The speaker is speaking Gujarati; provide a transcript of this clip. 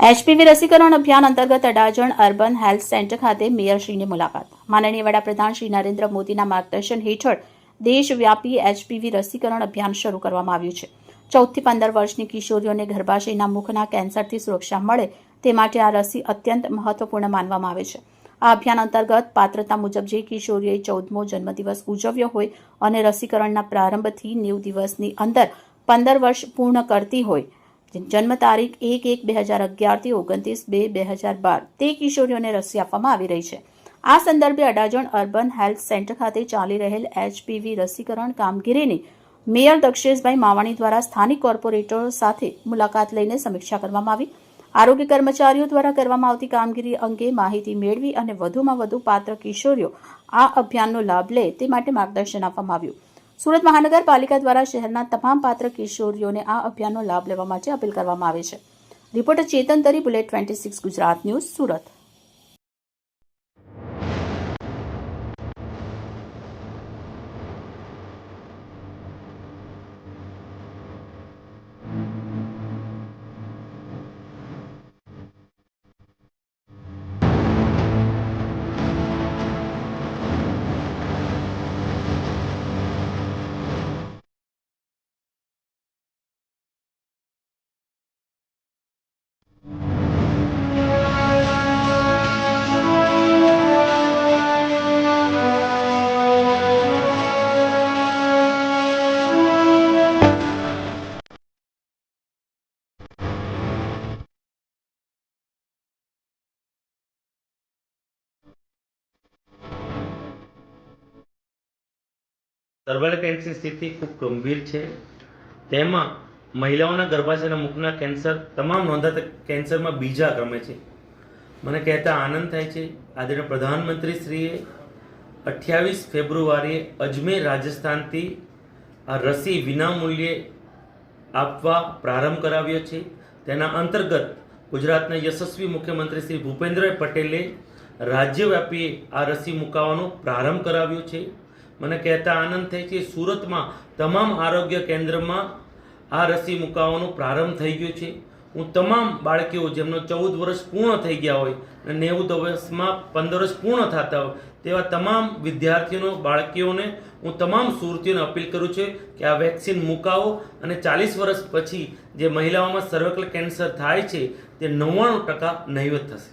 એચપીવી રસીકરણ અભિયાન અંતર્ગત અડાજણ અર્બન હેલ્થ સેન્ટર ખાતે મેયરશ્રીની મુલાકાત. માનનીય વડાપ્રધાન શ્રી નરેન્દ્ર મોદીના માર્ગદર્શન હેઠળ દેશવ્યાપી એચપીવી રસીકરણ અભિયાન શરૂ કરવામાં આવ્યું છે. 14 થી 15 વર્ષની કિશોરીઓને ગર્ભાશયના મુખના કેન્સરથી સુરક્ષા મળે તે માટે આ રસી અત્યંત મહત્વપૂર્ણ માનવામાં આવે છે. આ અભિયાન અંતર્ગત પાત્રતા મુજબ જે કિશોરીઓએ 14મો જન્મદિવસ ઉજવ્યો હોય અને રસીકરણના પ્રારંભથી 90 દિવસની અંદર 15 વર્ષ પૂર્ણ કરતી હોય, જન્મ તારીખ 1/1/2011 થી 29/2/2012 તે કિશોરીઓને રસી આપવામાં આવી રહી છે. આ સંદર્ભે અડાજણ અર્બન હેલ્થ સેન્ટર ખાતે ચાલી રહેલ એચપીવી રસીકરણ કામગીરીની મેયર દક્ષેશભાઈ માવાણી દ્વારા સ્થાનિક કોર્પોરેટરો સાથે મુલાકાત લઈને સમીક્ષા કરવામાં આવી. આરોગ્ય કર્મચારીઓ દ્વારા કરવામાં આવતી કામગીરી અંગે માહિતી મેળવી અને વધુમાં વધુ પાત્ર કિશોરીઓ આ અભિયાનનો લાભ લે તે માટે માર્ગદર્શન આપવામાં આવ્યું. સુરત મહાનગરપાલિકા દ્વારા શહેરના તમામ પાત્ર કિશોરીઓને આ અભિયાનનો લાભ લેવા માટે અપીલ કરવામાં આવે છે. રિપોર્ટર ચેતન તરી, bullet 26 Gujarat news, Surat. Cervical કેન્સરની સ્થિતિ ખૂબ ગંભીર છે. તેમાં મહિલાઓના ગર્ભાશયના મુખના કેન્સર તમામ નોંધાતા કેન્સરમાં બીજા ક્રમે છે. મને કહેતા આનંદ થાય છે, આદરણીય પ્રધાનમંત્રીશ્રીએ 28 ફેબ્રુઆરીએ અજમેર રાજસ્થાનથી આ રસી વિનામૂલ્યે આપવા પ્રારંભ કરાવ્યો છે. તેના અંતર્ગત ગુજરાતના યશસ્વી મુખ્યમંત્રી શ્રી ભૂપેન્દ્રભાઈ પટેલે રાજ્યવ્યાપી આ રસી મુકાવવાનો પ્રારંભ કરાવ્યો છે. મને કહેતા આનંદ થાય છે, સુરતમાં તમામ આરોગ્ય કેન્દ્રમાં આ રસી મુકાવવાનો પ્રારંભ થઈ ગયો છે. હું તમામ બાળકીઓ જેમનો 14 વર્ષ પૂર્ણ થઈ ગયા હોય અને 90 વર્ષમાં 15 વર્ષ પૂર્ણ થતા હોય તેવા તમામ વિદ્યાર્થીઓનો બાળકીઓને હું તમામ સુરતીઓને અપીલ કરું છું કે આ વેક્સિન મુકાવો અને 40 વર્ષ પછી જે મહિલાઓમાં સર્વાઇકલ કેન્સર થાય છે તે 99% નહિવત થશે.